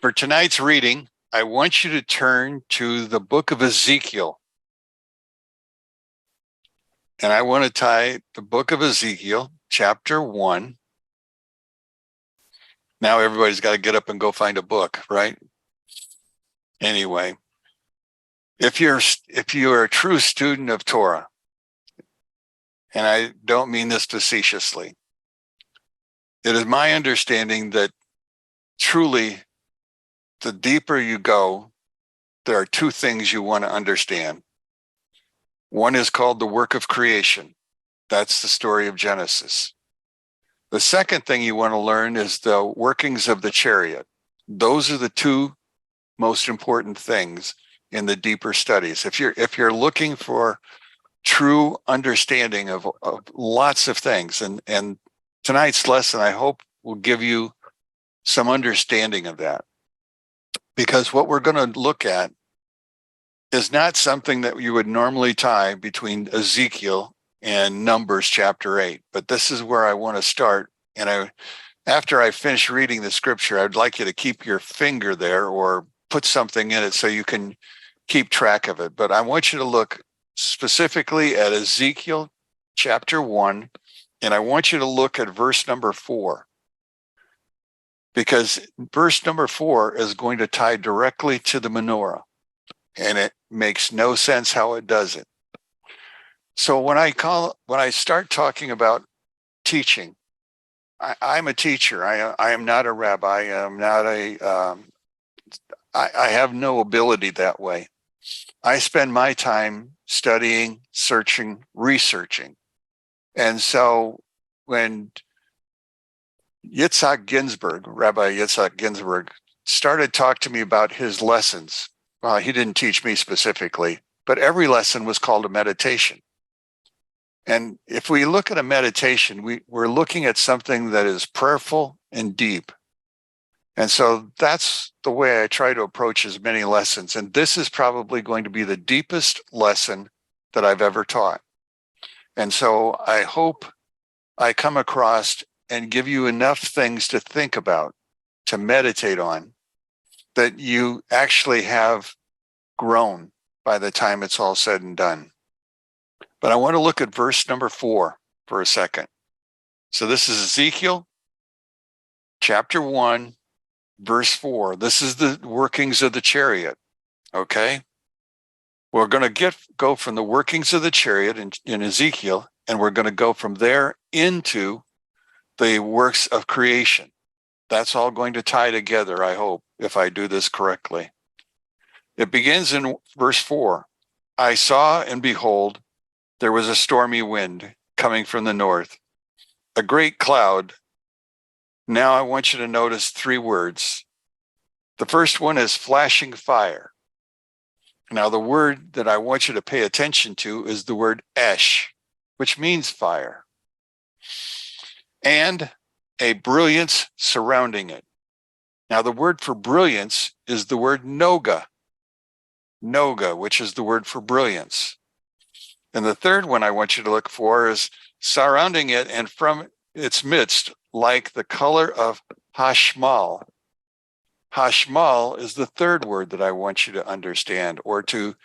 For tonight's reading, I want you to turn to the book of Ezekiel. And I want to tie the book of Ezekiel, chapter 1. Now everybody's got to get up and go find a book, right? Anyway, if you're a true student of Torah, and I don't mean this facetiously, it is my understanding that truly the deeper you go, there are two things you want to understand. One is called the work of creation. That's the story of Genesis. The second thing you want to learn is the workings of the chariot. Those are the two most important things in the deeper studies. If you're looking for true understanding of lots of things, and tonight's lesson, I hope, will give you some understanding of that. Because what we're going to look at is not something that you would normally tie between Ezekiel and Numbers chapter 8. But this is where I want to start. And after I finish reading the scripture, I'd like you to keep your finger there or put something in it so you can keep track of it. But I want you to look specifically at Ezekiel chapter 1, and I want you to look at verse number 4. Because verse number 4 is going to tie directly to the menorah, and it makes no sense how it does it. So when I start talking about teaching, I'm a teacher. I am not a rabbi. I have no ability that way. I spend my time studying, searching, researching. And so when Rabbi Yitzhak Ginsburg, started talking to me about his lessons. Well, he didn't teach me specifically, but every lesson was called a meditation. And if we look at a meditation, we're looking at something that is prayerful and deep. And so that's the way I try to approach as many lessons. And this is probably going to be the deepest lesson that I've ever taught. And so I hope I come across and give you enough things to think about, to meditate on, that you actually have grown by the time it's all said and done. But I want to look at verse number 4 for a second. So this is Ezekiel chapter 1, verse 4. This is the workings of the chariot, okay? We're going to go from the workings of the chariot in Ezekiel, and we're going to go from there into the works of creation. That's all going to tie together, I hope, if I do this correctly. It begins in verse 4. I saw, and behold, there was a stormy wind coming from the north, a great cloud. Now I want you to notice 3 words. The first one is flashing fire. Now the word that I want you to pay attention to is the word esh, which means fire. And a brilliance surrounding it. Now, the word for brilliance is the word noga, which is the word for brilliance. And the third one I want you to look for is surrounding it and from its midst, like the color of hashmal. Hashmal is the third word that I want you to understand or to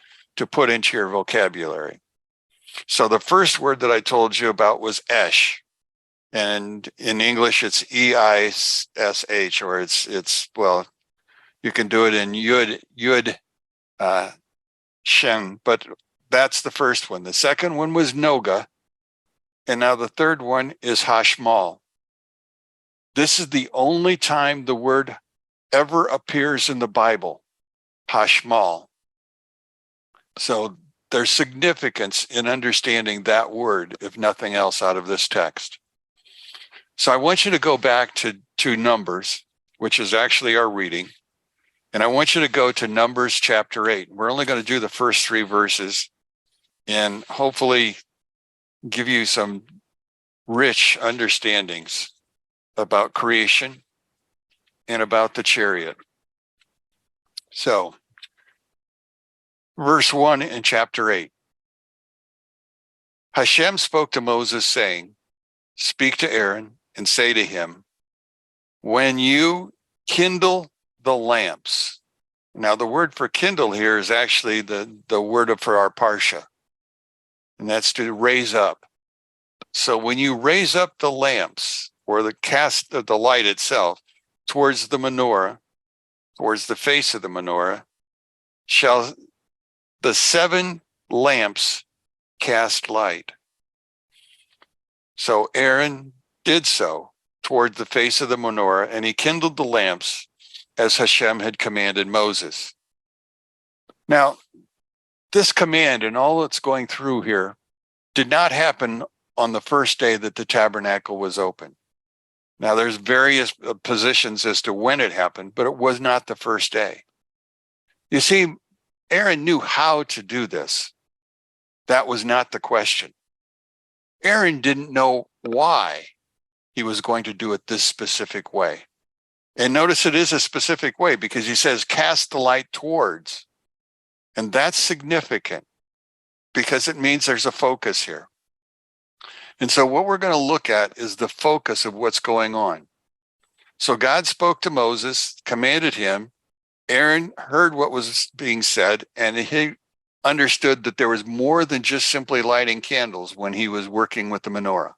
put into your vocabulary. So the first word that I told you about was esh. And in English, it's E-I-S-H, or it's well, you can do it in Yud, Shem, but that's the first one. The second one was Noga, and now the third one is Hashmal. This is the only time the word ever appears in the Bible, Hashmal. So there's significance in understanding that word, if nothing else, out of this text. So I want you to go back to Numbers, which is actually our reading. And I want you to go to Numbers chapter 8. We're only going to do the first 3 verses and hopefully give you some rich understandings about creation and about the chariot. So, verse 1 in chapter 8. Hashem spoke to Moses, saying, "Speak to Aaron and say to him, when you kindle the lamps. Now, the word for kindle here is actually the word for our parsha, and that's to raise up. So when you raise up the lamps, or the cast of the light itself, towards the menorah, towards the face of the menorah, shall the 7 lamps cast light. So Aaron did so toward the face of the menorah, and he kindled the lamps as Hashem had commanded Moses. Now, this command and all that's going through here did not happen on the first day that the tabernacle was open. Now, there's various positions as to when it happened, but it was not the first day. You see, Aaron knew how to do this. That was not the question. Aaron didn't know why he was going to do it this specific way. And notice it is a specific way, because he says, cast the light towards. And that's significant because it means there's a focus here. And so what we're going to look at is the focus of what's going on. So God spoke to Moses, commanded him. Aaron heard what was being said, and he understood that there was more than just simply lighting candles when he was working with the menorah.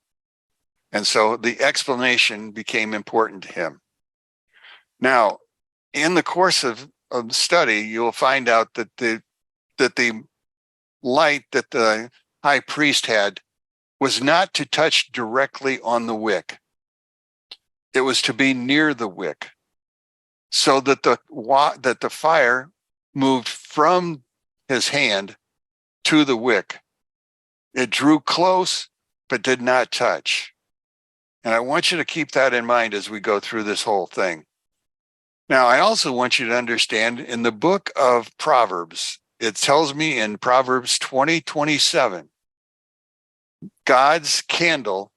And so the explanation became important to him. Now, in the course of study, you'll find out that the light that the high priest had was not to touch directly on the wick. It was to be near the wick, so that the fire moved from his hand to the wick. It drew close, but did not touch. And I want you to keep that in mind as we go through this whole thing. Now, I also want you to understand in the book of Proverbs, it tells me in Proverbs 20:27, God's candle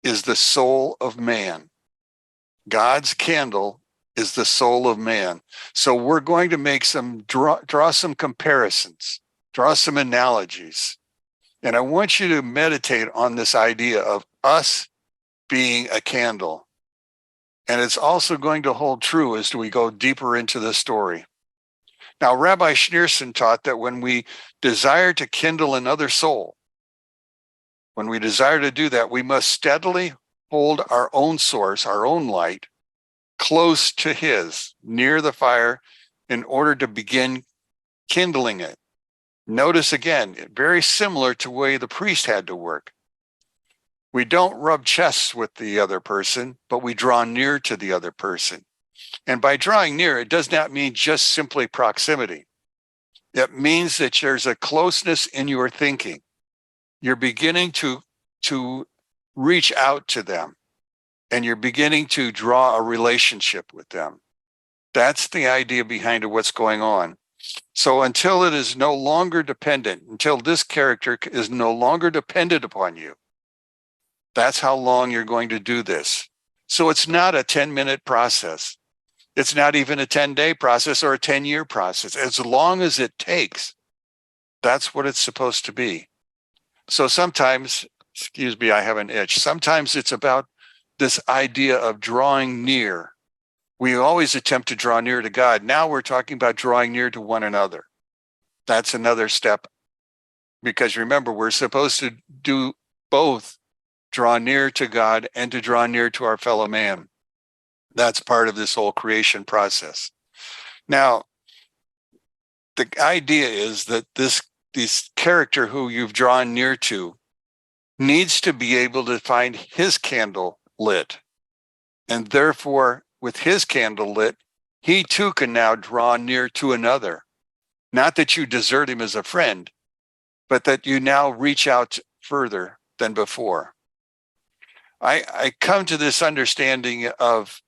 is the soul of man. God's candle is the soul of man. So we're going to make draw some comparisons, draw some analogies. And I want you to meditate on this idea of us being a candle. And it's also going to hold true as we go deeper into the story. Now, Rabbi Schneerson taught that when we desire to kindle another soul, when we desire to do that, we must steadily hold our own source, our own light, close to his, near the fire, in order to begin kindling it. Notice again, very similar to the way the priest had to work. We don't rub chests with the other person, but we draw near to the other person. And by drawing near, it does not mean just simply proximity. It means that there's a closeness in your thinking. You're beginning to reach out to them, and you're beginning to draw a relationship with them. That's the idea behind what's going on. So until it is no longer dependent, until this character is no longer dependent upon you, that's how long you're going to do this. So it's not a 10-minute process. It's not even a 10-day process or a 10-year process. As long as it takes, that's what it's supposed to be. So sometimes, excuse me, I have an itch. Sometimes it's about this idea of drawing near. We always attempt to draw near to God. Now we're talking about drawing near to one another. That's another step. Because remember, we're supposed to do both, draw near to God and to draw near to our fellow man. That's part of this whole creation process. Now, the idea is that this character who you've drawn near to needs to be able to find his candle lit. And therefore, with his candle lit, he too can now draw near to another. Not that you desert him as a friend, but that you now reach out further than before. I come to this understanding of,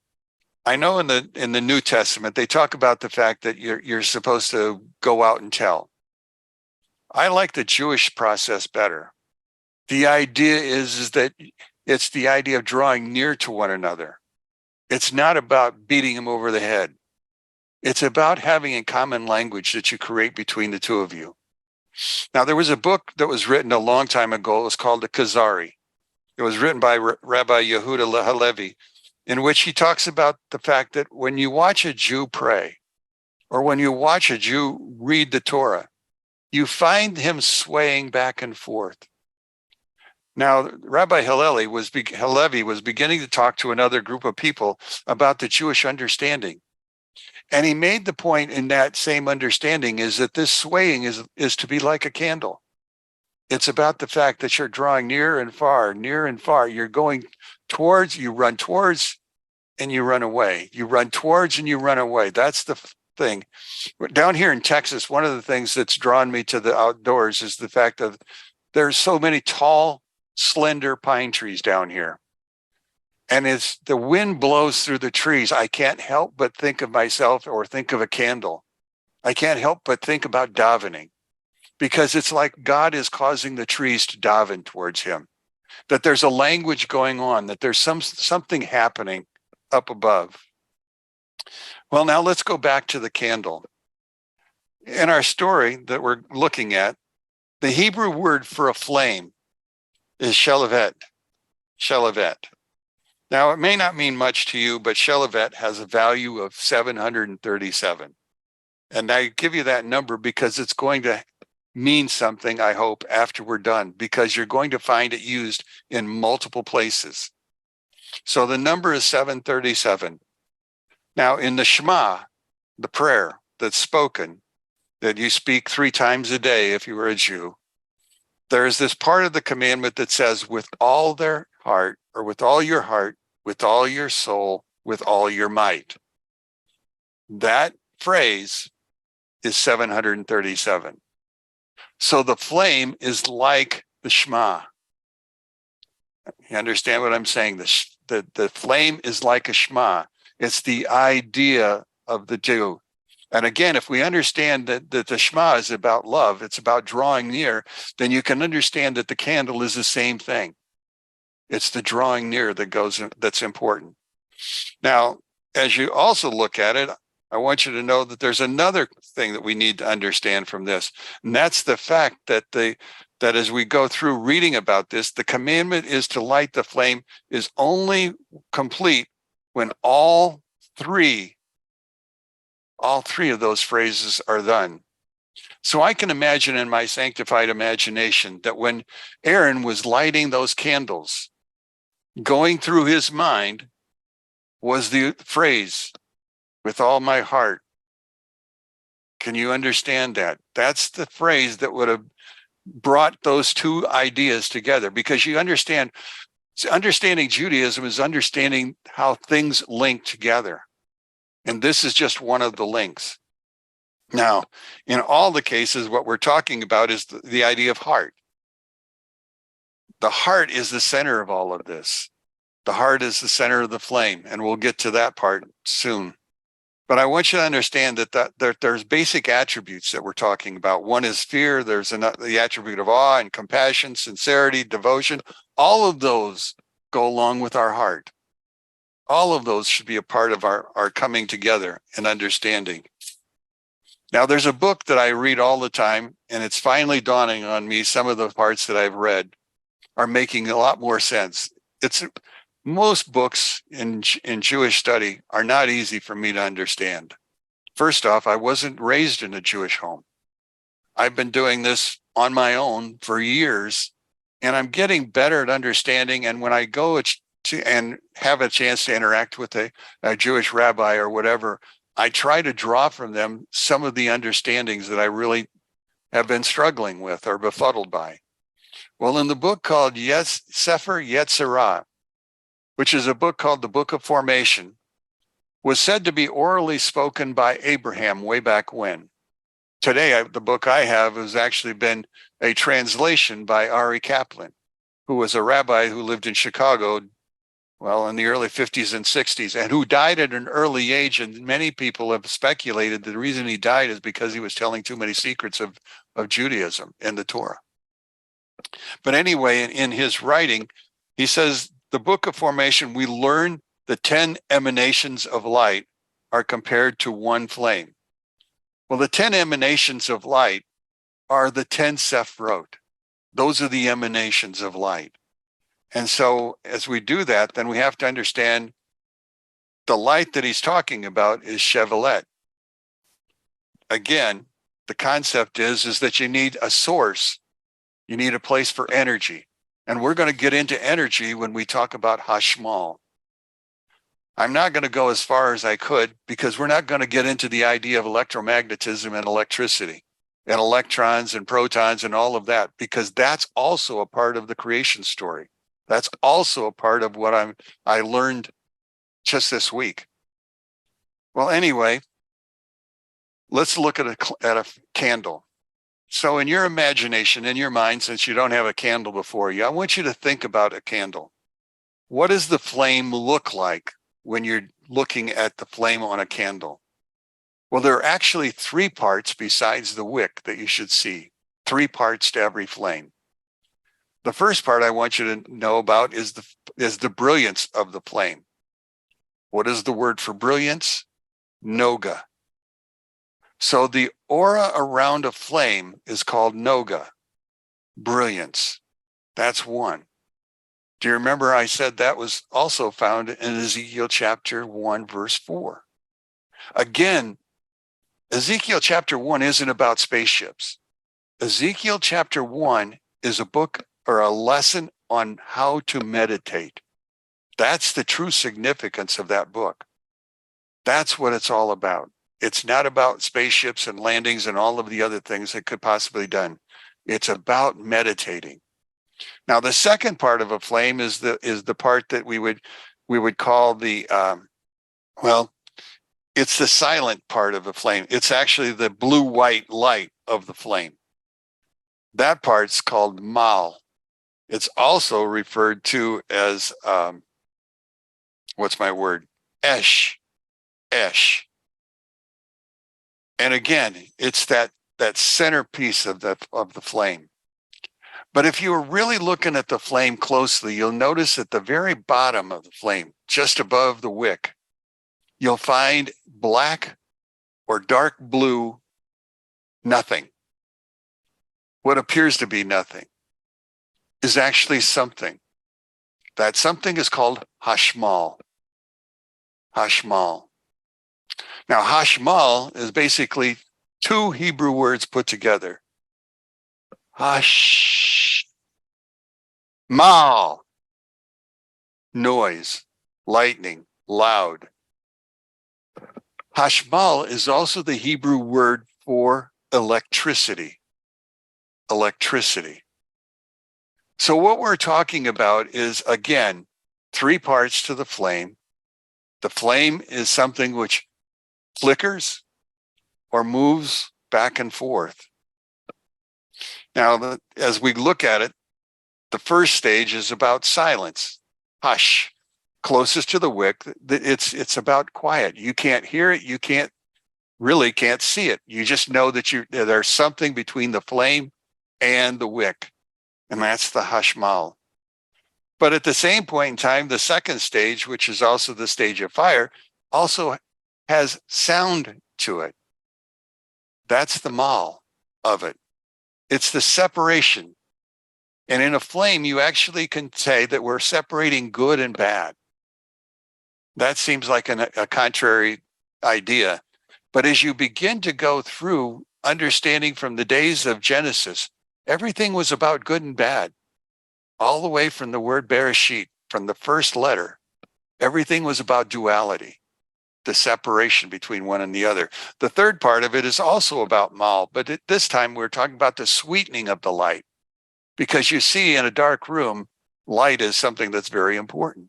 I know in the New Testament, they talk about the fact that you're supposed to go out and tell. I like the Jewish process better. The idea is that it's the idea of drawing near to one another. It's not about beating them over the head. It's about having a common language that you create between the two of you. Now, there was a book that was written a long time ago. It was called the Kuzari. It was written by Rabbi Yehuda Halevi, in which he talks about the fact that when you watch a Jew pray, or when you watch a Jew read the Torah, you find him swaying back and forth. Now, Rabbi Halevi was beginning to talk to another group of people about the Jewish understanding. And he made the point in that same understanding is that this swaying is to be like a candle. It's about the fact that you're drawing near and far. You're going towards, you run towards, and you run away. You run towards and you run away. That's the thing. Down here in Texas, one of the things that's drawn me to the outdoors is the fact that there's so many tall, slender pine trees down here. And as the wind blows through the trees, I can't help but think of myself or think of a candle. I can't help but think about davening, because it's like God is causing the trees to daven towards him, that there's a language going on, that there's something happening up above. Well, now let's go back to the candle. In our story that we're looking at, the Hebrew word for a flame is shelavet. Shelavet. Now, it may not mean much to you, but shelavet has a value of 737. And I give you that number because it's going to mean something, I hope, after we're done, because you're going to find it used in multiple places. So the number is 737. Now, in the Shema, the prayer that's spoken, that you speak 3 times a day if you were a Jew, there is this part of the commandment that says, with all their heart, or with all your heart, with all your soul, with all your might. That phrase is 737. So the flame is like the Shema. You understand what I'm saying? The flame is like a Shema. It's the idea of the Jew. And again, if we understand that the Shema is about love, it's about drawing near, then you can understand that the candle is the same thing. It's the drawing near that's important. Now, as you also look at it, I want you to know that there's another thing that we need to understand from this. And that's the fact that that as we go through reading about this, the commandment is to light the flame is only complete when all three of those phrases are done. So I can imagine in my sanctified imagination that when Aaron was lighting those candles, going through his mind was the phrase, with all my heart. Can you understand that? That's the phrase that would have brought those two ideas together, because you understand, understanding Judaism is understanding how things link together. And this is just one of the links. Now, in all the cases, what we're talking about is the idea of heart. The heart is the center of all of this. The heart is the center of the flame, and we'll get to that part soon. But I want you to understand that there's basic attributes that we're talking about. One is fear. There's the attribute of awe and compassion, sincerity, devotion. All of those go along with our heart. All of those should be a part of our coming together and understanding. Now, there's a book that I read all the time, and it's finally dawning on me. Some of the parts that I've read are making a lot more sense. Most books in Jewish study are not easy for me to understand. First off, I wasn't raised in a Jewish home. I've been doing this on my own for years, and I'm getting better at understanding. And when I go to and have a chance to interact with a Jewish rabbi or whatever, I try to draw from them some of the understandings that I really have been struggling with or befuddled by. Well, in the book called Sefer Yetzirah, which is a book called the Book of Formation, was said to be orally spoken by Abraham way back when. Today, the book I have has actually been a translation by Ari Kaplan, who was a rabbi who lived in Chicago, well, in the early 50s and 60s, and who died at an early age. And many people have speculated that the reason he died is because he was telling too many secrets of Judaism and the Torah. But anyway, in his writing, he says, the Book of Formation, we learn the 10 emanations of light are compared to one flame. Well, the 10 emanations of light are the 10 Sephrot. Those are the emanations of light. And so as we do that, then we have to understand the light that he's talking about is Shevalet. Again, the concept is that you need a source. You need a place for energy. And we're going to get into energy when we talk about Hashmal. I'm not going to go as far as I could because we're not going to get into the idea of electromagnetism and electricity and electrons and protons and all of that, because that's also a part of the creation story. That's also a part of what I learned just this week. Well, anyway, let's look at a candle. So in your imagination, in your mind, since you don't have a candle before you, I want you to think about a candle. What does the flame look like when you're looking at the flame on a candle? Well, there are actually three parts besides the wick that you should see. Three parts to every flame. The first part I want you to know about is the brilliance of the flame. What is the word for brilliance? Noga. So the aura around a flame is called noga, brilliance. That's one. Do you remember I said that was also found in Ezekiel chapter 1, verse 4? Again, Ezekiel chapter 1 isn't about spaceships. Ezekiel chapter 1 is a book or a lesson on how to meditate. That's the true significance of that book. That's what it's all about. It's not about spaceships and landings and all of the other things that could possibly be done. It's about meditating. Now, the second part of a flame is the part that we would call the it's the silent part of a flame. It's actually the blue-white light of the flame. That part's called mal. It's also referred to as what's my word? Esh. And again, it's that centerpiece of the flame. But if you were really looking at the flame closely, you'll notice at the very bottom of the flame, just above the wick, you'll find black or dark blue nothing. What appears to be nothing is actually something. That something is called Hashmal. Hashmal. Now, Hashmal is basically two Hebrew words put together. Hashmal, noise, lightning, loud. Hashmal is also the Hebrew word for electricity. Electricity. So what we're talking about is, again, three parts to the flame. The flame is something which flickers or moves back and forth. Now, as we look at it, the first stage is about silence. Hush. Closest to the wick, it's about quiet. You can't hear it. You can't see it. You just know that there's something between the flame and the wick, and that's the Hashmal. But at the same point in time, the second stage, which is also the stage of fire, also has sound to it. That's the mal of it. It's the separation. And in a flame, you actually can say that we're separating good and bad. That seems like a contrary idea. But as you begin to go through understanding from the days of Genesis, everything was about good and bad. All the way from the word Bereshit, from the first letter, everything was about duality, the separation between one and the other. The third part of it is also about mal, but this time we're talking about the sweetening of the light. Because you see, in a dark room, light is something that's very important.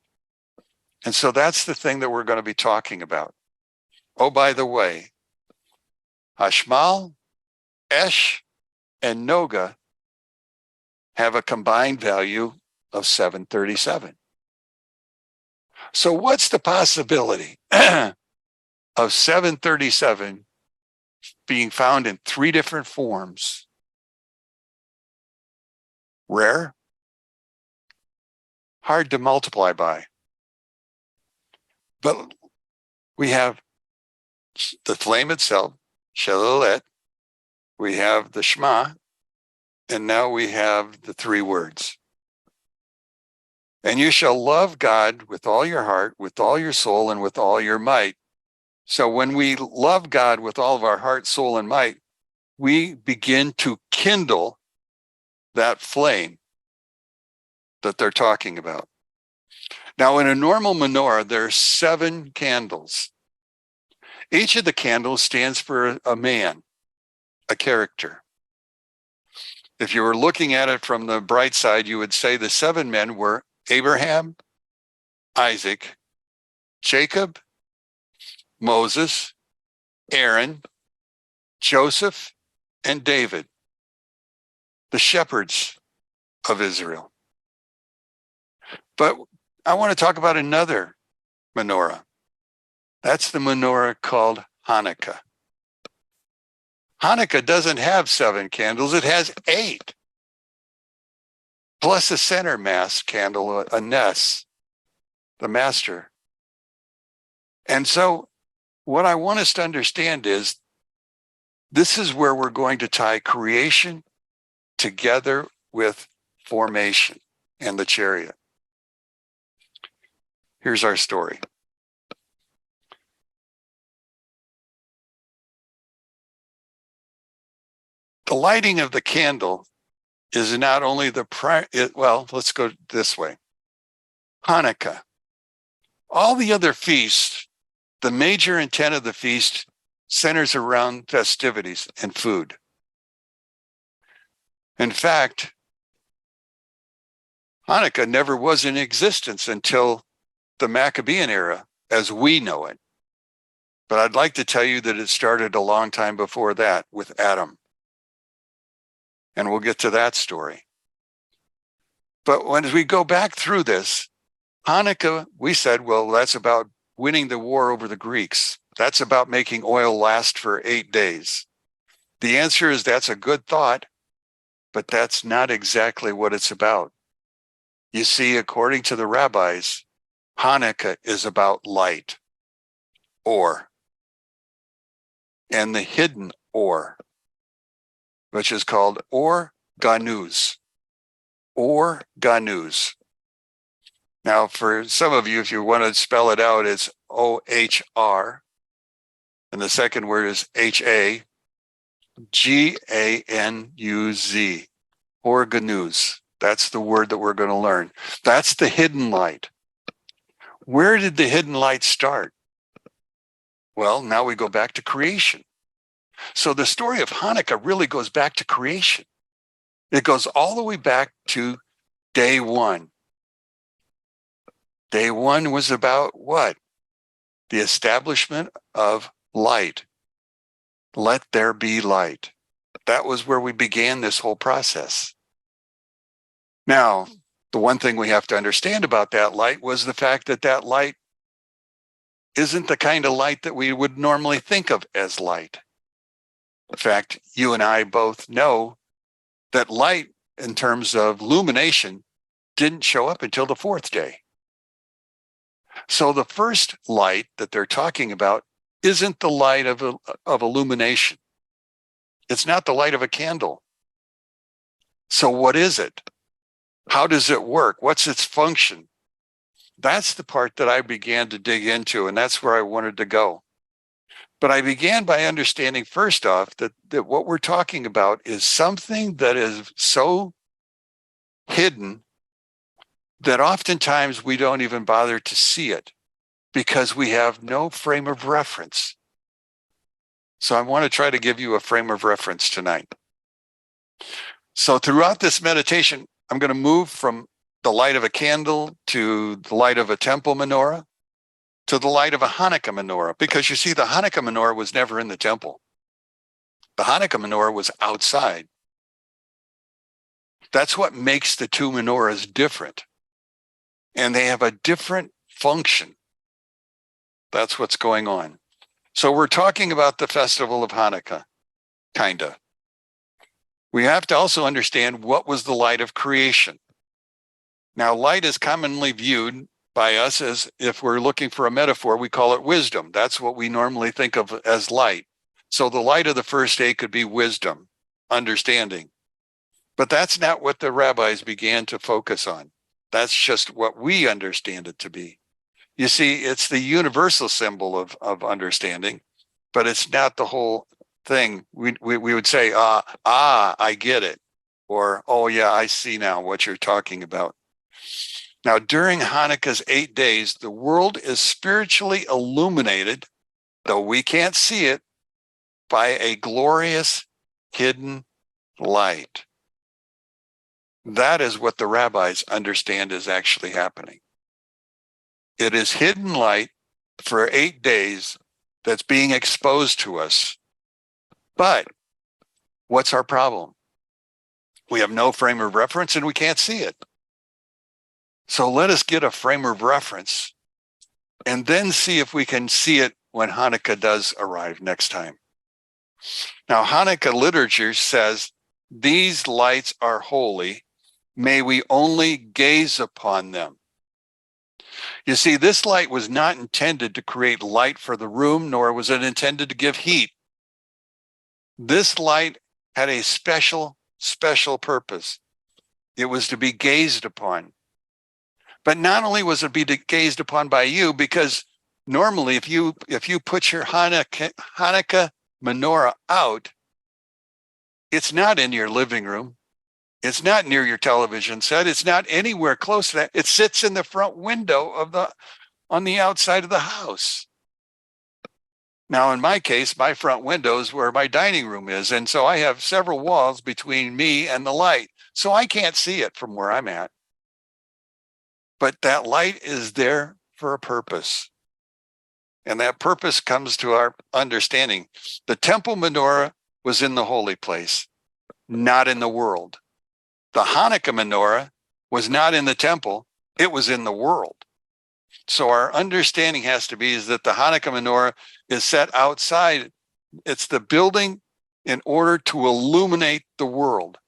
And so that's the thing that we're going to be talking about. Oh, by the way, Hashmal, Esh, and Noga have a combined value of 737. So what's the possibility of 737 being found in three different forms? Rare, hard to multiply by. But we have the flame itself, Shelalet, we have the Shema, and now we have the three words. And you shall love God with all your heart, with all your soul, and with all your might. So when we love God with all of our heart, soul, and might, we begin to kindle that flame that they're talking about. Now, in a normal menorah, there are 7 candles. Each of the candles stands for a man, a character. If you were looking at it from the bright side, you would say the 7 men were Abraham, Isaac, Jacob, Moses, Aaron, Joseph, and David, the shepherds of Israel. But I want to talk about another menorah. That's the menorah called Hanukkah. Hanukkah doesn't have 7 candles, it has 8. Plus a center mast candle, a Ness, the master. And so what I want us to understand is this is where we're going to tie creation together with formation and the chariot. Here's our story. The lighting of the candle is not only let's go this way. Hanukkah. All the other feasts, the major intent of the feast centers around festivities and food. In fact, Hanukkah never was in existence until the Maccabean era, as we know it. But I'd like to tell you that it started a long time before that with Adam. And we'll get to that story. But when we go back through this, Hanukkah, we said, well, that's about winning the war over the Greeks. That's about making oil last for 8 days. The answer is that's a good thought, but that's not exactly what it's about. You see, according to the rabbis, Hanukkah is about light, or, and the hidden or, which is called or ganuz. Or ganuz. Now, for some of you, if you want to spell it out, it's O-H-R, and the second word is H-A-G-A-N-U-Z, or ganuz. That's the word that we're going to learn. That's the hidden light. Where did the hidden light start? Well, now we go back to creation. So the story of Hanukkah really goes back to creation. It goes all the way back to day 1. Day 1 was about what? The establishment of light. Let there be light. That was where we began this whole process. Now, the one thing we have to understand about that light was the fact that that light isn't the kind of light that we would normally think of as light. In fact, you and I both know that light, in terms of illumination, didn't show up until the 4th day. So the first light that they're talking about isn't the light of illumination. It's not the light of a candle. So what is it? How does it work? What's its function? That's the part that I began to dig into, and that's where I wanted to go. But I began by understanding, first off, that what we're talking about is something that is so hidden that oftentimes we don't even bother to see it because we have no frame of reference. So I want to try to give you a frame of reference tonight. So throughout this meditation, I'm going to move from the light of a candle to the light of a temple menorah to the light of a Hanukkah menorah, because you see, the Hanukkah menorah was never in the temple. The Hanukkah menorah was outside. That's what makes the 2 menorahs different. And they have a different function. That's what's going on. So we're talking about the festival of Hanukkah, kinda. We have to also understand what was the light of creation. Now, light is commonly viewed by us as, if we're looking for a metaphor, we call it wisdom. That's what we normally think of as light. So the light of the first day could be wisdom, understanding. But that's not what the rabbis began to focus on. That's just what we understand it to be. You see, it's the universal symbol of understanding, but it's not the whole thing. We would say, I get it. Or, oh, yeah, I see now what you're talking about. Now, during Hanukkah's 8 days, the world is spiritually illuminated, though we can't see it, by a glorious hidden light. That is what the rabbis understand is actually happening. It is hidden light for 8 days that's being exposed to us. But what's our problem? We have no frame of reference and we can't see it. So let us get a frame of reference and then see if we can see it when Hanukkah does arrive next time. Now, Hanukkah literature says, these lights are holy. May we only gaze upon them. You see, this light was not intended to create light for the room, nor was it intended to give heat. This light had a special purpose. It was to be gazed upon. But not only was it be gazed upon by you, because normally if you put your Hanukkah menorah out, it's not in your living room. It's not near your television set. It's not anywhere close to that. It sits in the front window on the outside of the house. Now, in my case, my front window is where my dining room is. And so I have several walls between me and the light. So I can't see it from where I'm at. But that light is there for a purpose. And that purpose comes to our understanding. The temple menorah was in the holy place, not in the world. The Hanukkah menorah was not in the temple, it was in the world. So our understanding has to be is that the Hanukkah menorah is set outside. It's the building in order to illuminate the world,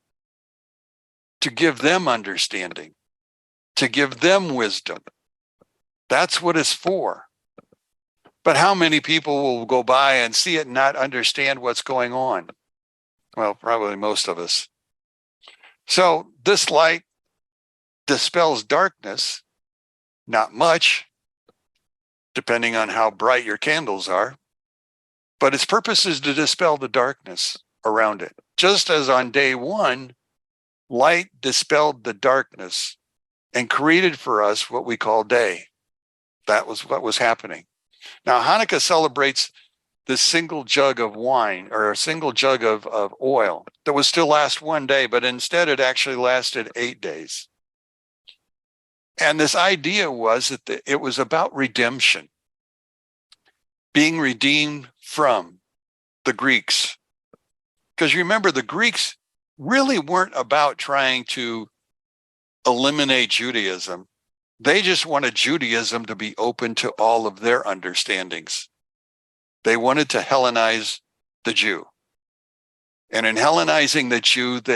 to give them understanding, to give them wisdom. That's what it's for. But how many people will go by and see it and not understand what's going on? Well, probably most of us. So this light dispels darkness, not much, depending on how bright your candles are, but its purpose is to dispel the darkness around it. Just as on day one, light dispelled the darkness and created for us what we call day. That was what was happening. Now, Hanukkah celebrates this single jug of wine or a single jug of oil that was still last 1 day, but instead it actually lasted 8 days. And this idea was that it was about redemption, being redeemed from the Greeks. Because you remember, the Greeks really weren't about trying to eliminate Judaism. They just wanted Judaism to be open to all of their understandings. They wanted to Hellenize the Jew. And in Hellenizing the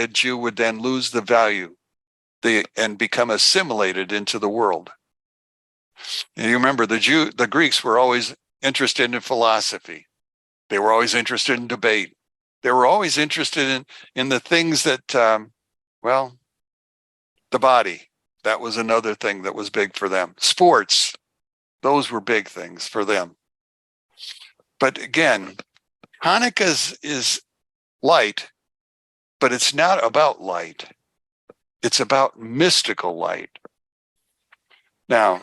Jew would then lose the value and become assimilated into the world. And you remember, the Greeks were always interested in philosophy. They were always interested in debate. They were always interested in the things that, the body. That was another thing that was big for them. Sports, those were big things for them. But again, Hanukkah is light, but it's not about light. It's about mystical light. Now,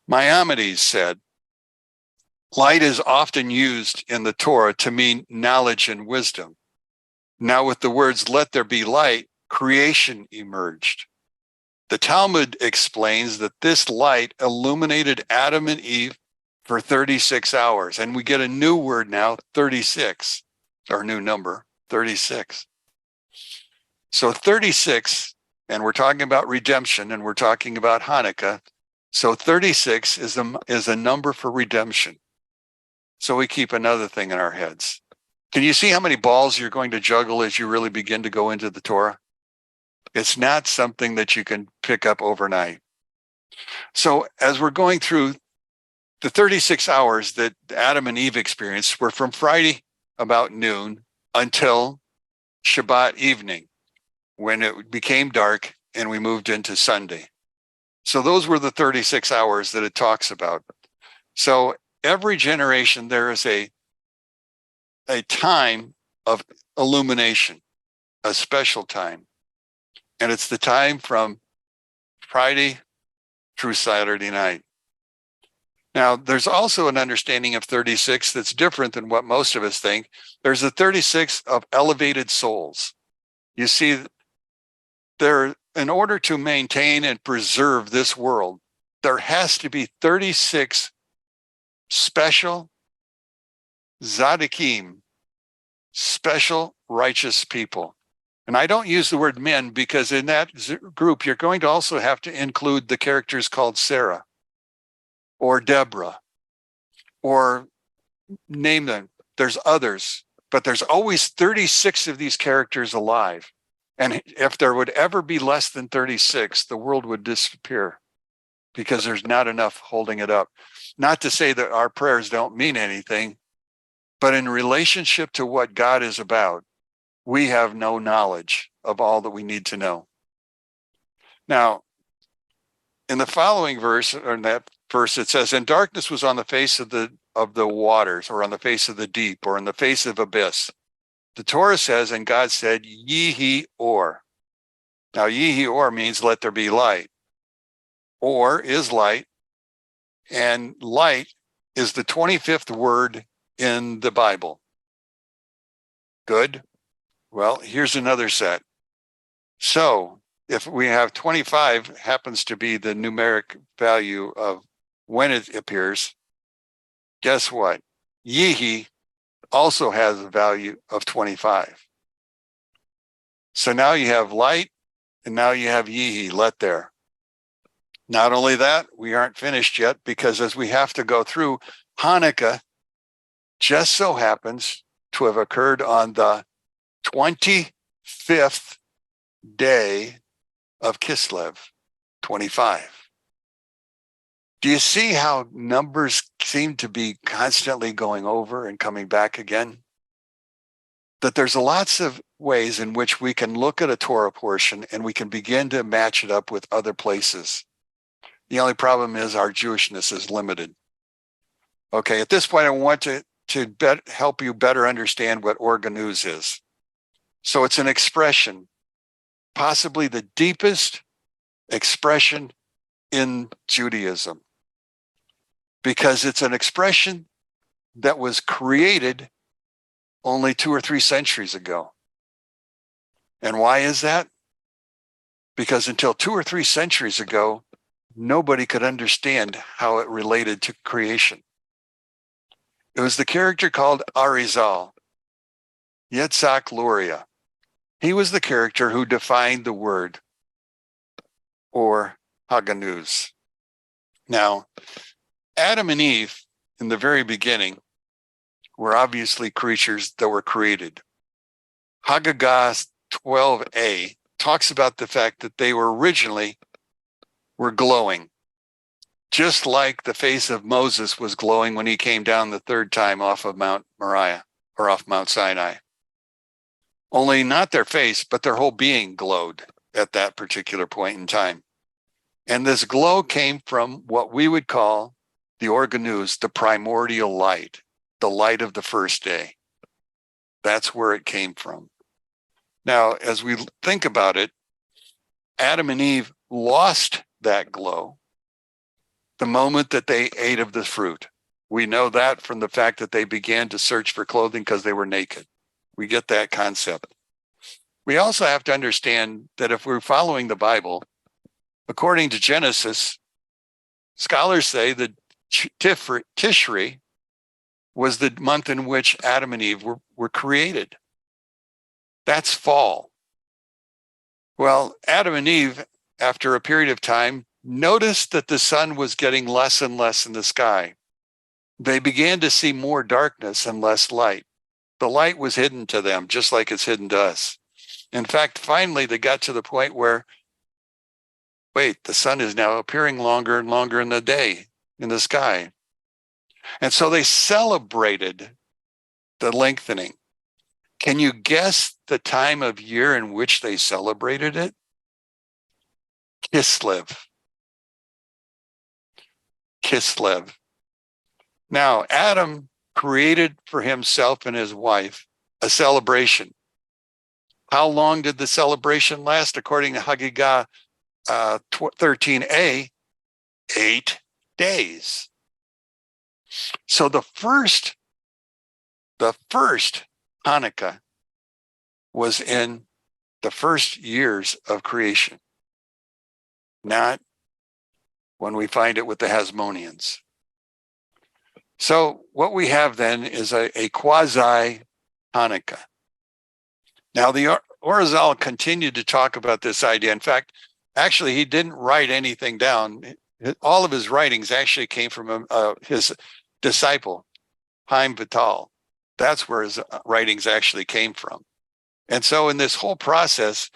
Maimonides said, light is often used in the Torah to mean knowledge and wisdom. Now, with the words, let there be light, creation emerged. The Talmud explains that this light illuminated Adam and Eve for 36 hours. And we get a new word now, 36, our new number, 36. So 36, and we're talking about redemption, and we're talking about Hanukkah. So 36 is a number for redemption. So we keep another thing in our heads. Can you see how many balls you're going to juggle as you really begin to go into the Torah? It's not something that you can pick up overnight. So as we're going through the 36 hours that Adam and Eve experienced were from Friday about noon until Shabbat evening, when it became dark and we moved into Sunday. So those were the 36 hours that it talks about. So every generation, there is a time of illumination, a special time. And it's the time from Friday through Saturday night. Now, there's also an understanding of 36 that's different than what most of us think. There's a 36 of elevated souls. You see, in order to maintain and preserve this world, there has to be 36 special Tzaddikim, special righteous people. And I don't use the word men because in that group, you're going to also have to include the characters called Sarah or Deborah, or name them. There's others, but there's always 36 of these characters alive. And if there would ever be less than 36, the world would disappear because there's not enough holding it up. Not to say that our prayers don't mean anything, but in relationship to what God is about, we have no knowledge of all that we need to know. Now, in the following verse, or in that verse, it says, and darkness was on the face of the waters, or on the face of the deep, or in the face of abyss. The Torah says, and God said, Yihi Or. Now, Yihi Or means let there be light. Or is light, and light is the 25th word in the Bible. Good. Well, here's another set. So if we have 25 happens to be the numeric value of when it appears, guess what? Yihi also has a value of 25. So now you have light, and now you have Yihi, let there. Not only that, we aren't finished yet, because as we have to go through, Hanukkah just so happens to have occurred on the 25th day of Kislev, 25. Do you see how numbers seem to be constantly going over and coming back again? That there's lots of ways in which we can look at a Torah portion and we can begin to match it up with other places. The only problem is our Jewishness is limited. Okay, at this point, I want to help you better understand what organuz is. So it's an expression, possibly the deepest expression in Judaism, because it's an expression that was created only 2 or 3 centuries ago. And why is that? Because until 2 or 3 centuries ago, nobody could understand how it related to creation. It was the character called Arizal, Yitzhak Luria. He was the character who defined the word, or Haganuz. Now, Adam and Eve, in the very beginning, were obviously creatures that were created. Haggadah 12a talks about the fact that they were originally glowing, just like the face of Moses was glowing when he came down the 3rd time off of Mount Moriah, or off Mount Sinai. Only not their face, but their whole being glowed at that particular point in time. And this glow came from what we would call the organuz, the primordial light, the light of the first day. That's where it came from. Now, as we think about it, Adam and Eve lost that glow the moment that they ate of the fruit. We know that from the fact that they began to search for clothing because they were naked. We get that concept. We also have to understand that if we're following the Bible, according to Genesis, scholars say that Tishri was the month in which Adam and Eve were created. That's fall. Well, Adam and Eve, after a period of time, noticed that the sun was getting less and less in the sky. They began to see more darkness and less light. The light was hidden to them, just like it's hidden to us. In fact, finally, they got to the point where, wait, the sun is now appearing longer and longer in the day in the sky. And so they celebrated the lengthening. Can you guess the time of year in which they celebrated it? Kislev. Kislev. Now, Adam created for himself and his wife a celebration. How long did the celebration last? According to Haggadah 13a, 8 days. So the first Hanukkah was in the first years of creation, not when we find it with the Hasmoneans. So what we have then is a quasi Hanukkah. Now the Orizal continued to talk about this idea. In fact, actually, he didn't write anything down. All of his writings actually came from his disciple, Haim Vital. That's where his writings actually came from. And so in this whole process,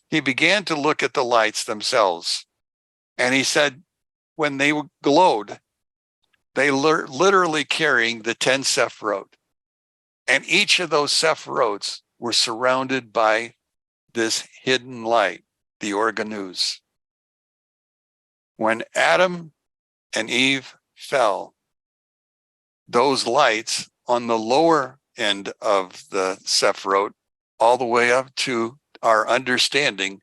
he began to look at the lights themselves. And he said, when they glowed, they literally carrying the 10 Sephiroth. And each of those Sephiroths were surrounded by this hidden light, the organuz. When Adam and Eve fell, those lights on the lower end of the Sephiroth, all the way up to our understanding,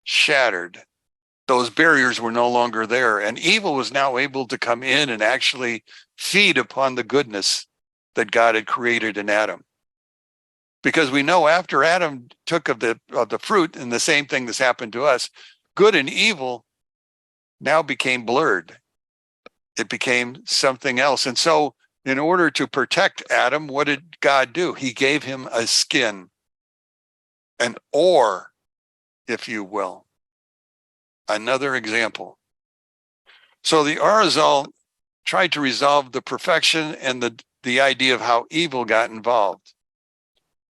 shattered. Those barriers were no longer there, and evil was now able to come in and actually feed upon the goodness that God had created in Adam. Because we know after Adam took of the fruit, and the same thing that's happened to us, good and evil now became blurred. It became something else. And so in order to protect Adam, what did God do? He gave him a skin, an ore, if you will. Another example. So the Arizal tried to resolve the perfection and the idea of how evil got involved.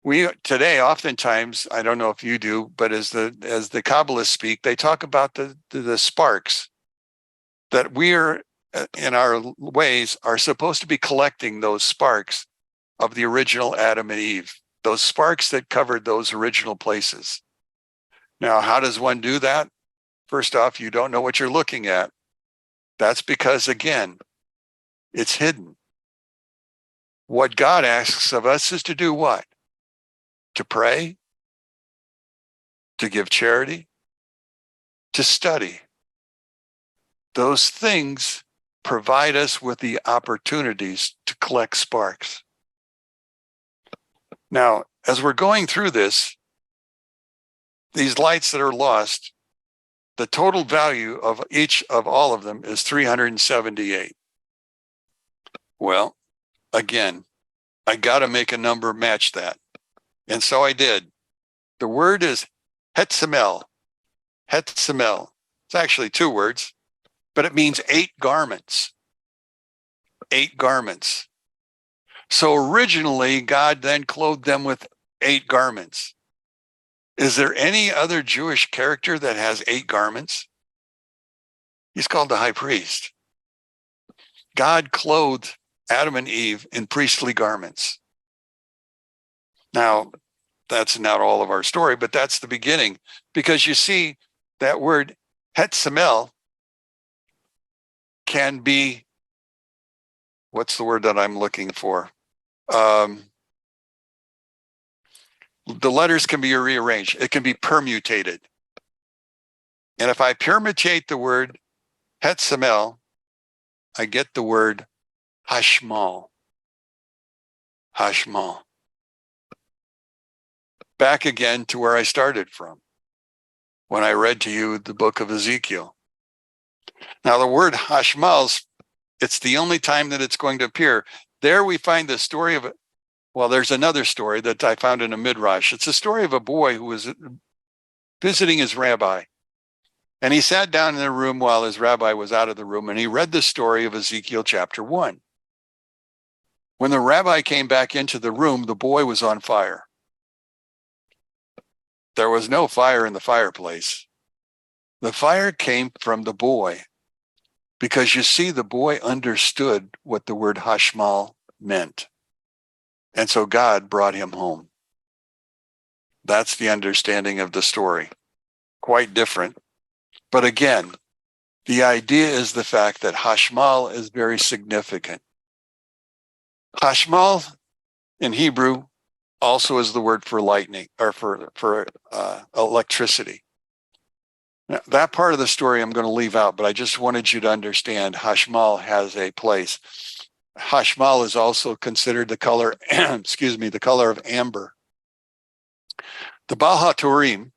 We today, oftentimes, I don't know if you do, but as the Kabbalists speak, they talk about the sparks that we are, in our ways, are supposed to be collecting those sparks of the original Adam and Eve, those sparks that covered those original places. Now, how does one do that? First off, you don't know what you're looking at. That's because, again, it's hidden. What God asks of us is to do what? To pray, to give charity, to study. Those things provide us with the opportunities to collect sparks. Now, as we're going through this, these lights that are lost, the total value of each of all of them is 378. Well, again, I got to make a number match that. And so I did. The word is hetzamel. Hetzamel. It's actually 2 words, but it means 8 garments. 8 garments. So originally, God then clothed them with 8 garments. Is there any other Jewish character that has 8 garments? He's called the high priest. God clothed Adam and Eve in priestly garments. Now, that's not all of our story, but that's the beginning. Because you see, that word hetzamel can be, what's the word that I'm looking for? The letters can be rearranged. It can be permutated. And if I permutate the word hetzamel, I get the word hashmal. Hashmal. Back again to where I started from when I read to you the book of Ezekiel. Now the word hashmal, it's the only time that it's going to appear. There we find the story of, well, there's another story that I found in a midrash. It's a story of a boy who was visiting his rabbi. And he sat down in a room while his rabbi was out of the room, and he read the story of Ezekiel chapter 1. When the rabbi came back into the room, the boy was on fire. There was no fire in the fireplace. The fire came from the boy, because you see, the boy understood what the word hashmal meant. And so God brought him home. That's the understanding of the story. Quite different But again, the idea is the fact that Hashmal is very significant. Hashmal in Hebrew also is the word for lightning, or for electricity. Now, that part of the story I'm going to leave out, but I just wanted you to understand Hashmal has a place. Hashmal is also considered the color, excuse me, the color of amber. The Baal HaTurim,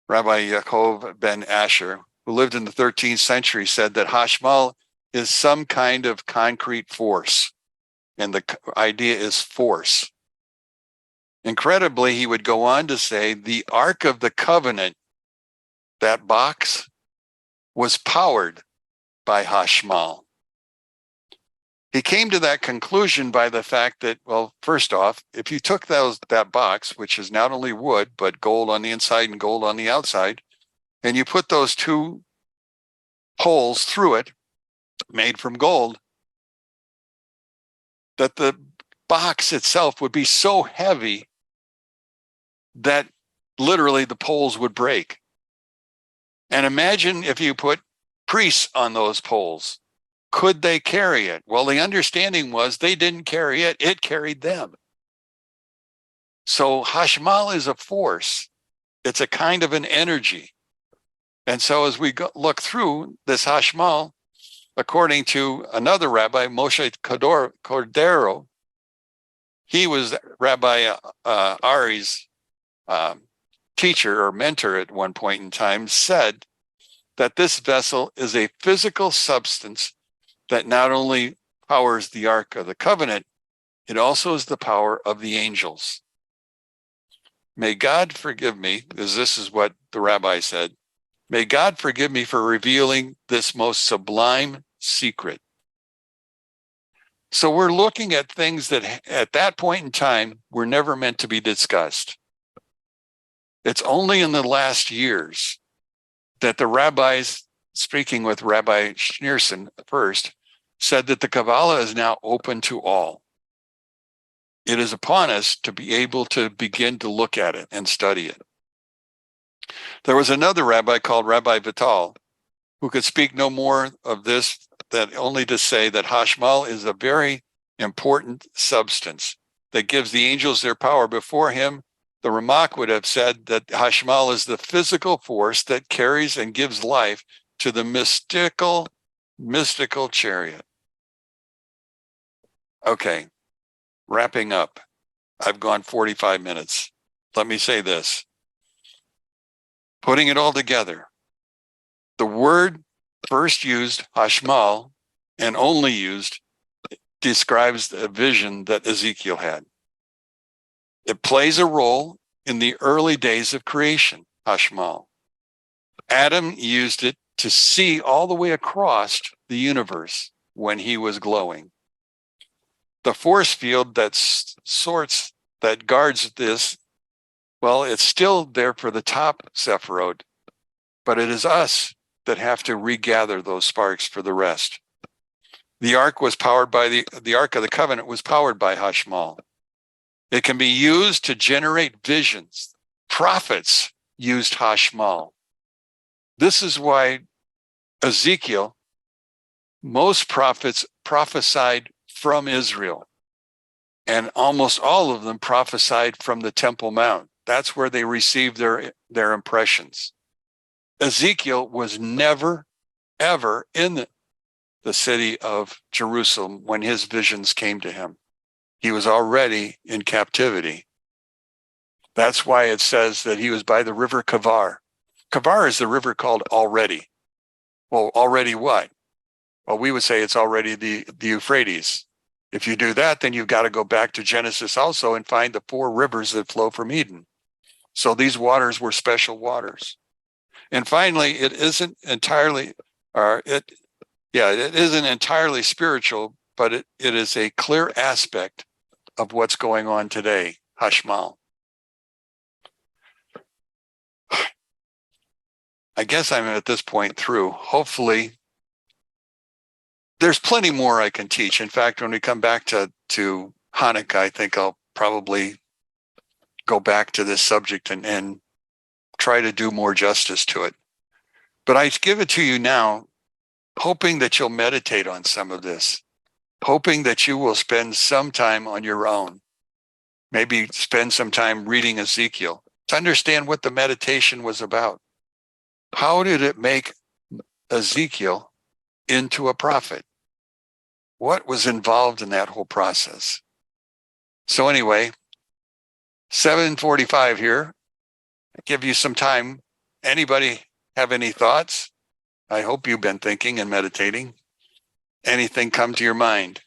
Rabbi Yaakov ben Asher, who lived in the 13th century, said that Hashmal is some kind of concrete force. And the idea is force. Incredibly, he would go on to say the Ark of the Covenant, that box, was powered by Hashmal. He came to that conclusion by the fact that, well, first off, if you took that box, which is not only wood, but gold on the inside and gold on the outside, and you put those two holes through it, made from gold, that the box itself would be so heavy that literally the poles would break. And imagine if you put priests on those poles. Could they carry it? Well, the understanding was they didn't carry it, it carried them. So Hashmal is a force. It's a kind of an energy. And so as we look through this Hashmal, according to another rabbi, Moshe Cordero, he was Rabbi Ari's teacher or mentor at one point in time, said that this vessel is a physical substance that not only powers the Ark of the Covenant, it also is the power of the angels. May God forgive me, because this is what the rabbi said, may God forgive me for revealing this most sublime secret. So we're looking at things that at that point in time were never meant to be discussed. It's only in the last years that the rabbis, speaking with Rabbi Schneerson first, said that the Kabbalah is now open to all. It is upon us to be able to begin to look at it and study it. There was another rabbi called Rabbi Vital who could speak no more of this than only to say that Hashmal is a very important substance that gives the angels their power. Before him, the Ramak would have said that Hashmal is the physical force that carries and gives life to the mystical chariot. Okay, wrapping up. I've gone 45 minutes. Let me say this. Putting it all together, the word first used, Hashmal, and only used, describes the vision that Ezekiel had. It plays a role in the early days of creation, Hashmal. Adam used it to see all the way across the universe when he was glowing. The force field that guards this, well, it's still there for the top Sephiroth, but it is us that have to regather those sparks for the rest. The ark was powered by the Ark of the Covenant was powered by Hashmal. It can be used to generate visions. Prophets used Hashmal. This is why Ezekiel, most prophets prophesied from Israel, and almost all of them prophesied from the Temple Mount. That's where they received their impressions. Ezekiel was never, ever in the city of Jerusalem when his visions came to him. He was already in captivity. That's why it says that he was by the river Kavar. Kavar is the river called already. Well, already what? Well, we would say it's already the Euphrates. If you do that, then you've got to go back to Genesis also and find the 4 rivers that flow from Eden. So these waters were special waters. And finally, it isn't entirely, it isn't entirely spiritual, but it is a clear aspect of what's going on today, Hashmal. I guess I'm at this point through. Hopefully, there's plenty more I can teach. In fact, when we come back to Hanukkah, I think I'll probably go back to this subject and try to do more justice to it. But I give it to you now, hoping that you'll meditate on some of this, hoping that you will spend some time on your own. Maybe spend some time reading Ezekiel to understand what the meditation was about. How did it make Ezekiel into a prophet? What was involved in that whole process? So anyway, 7:45 here. I give you some time. Anybody have any thoughts? I hope you've been thinking and meditating. Anything come to your mind?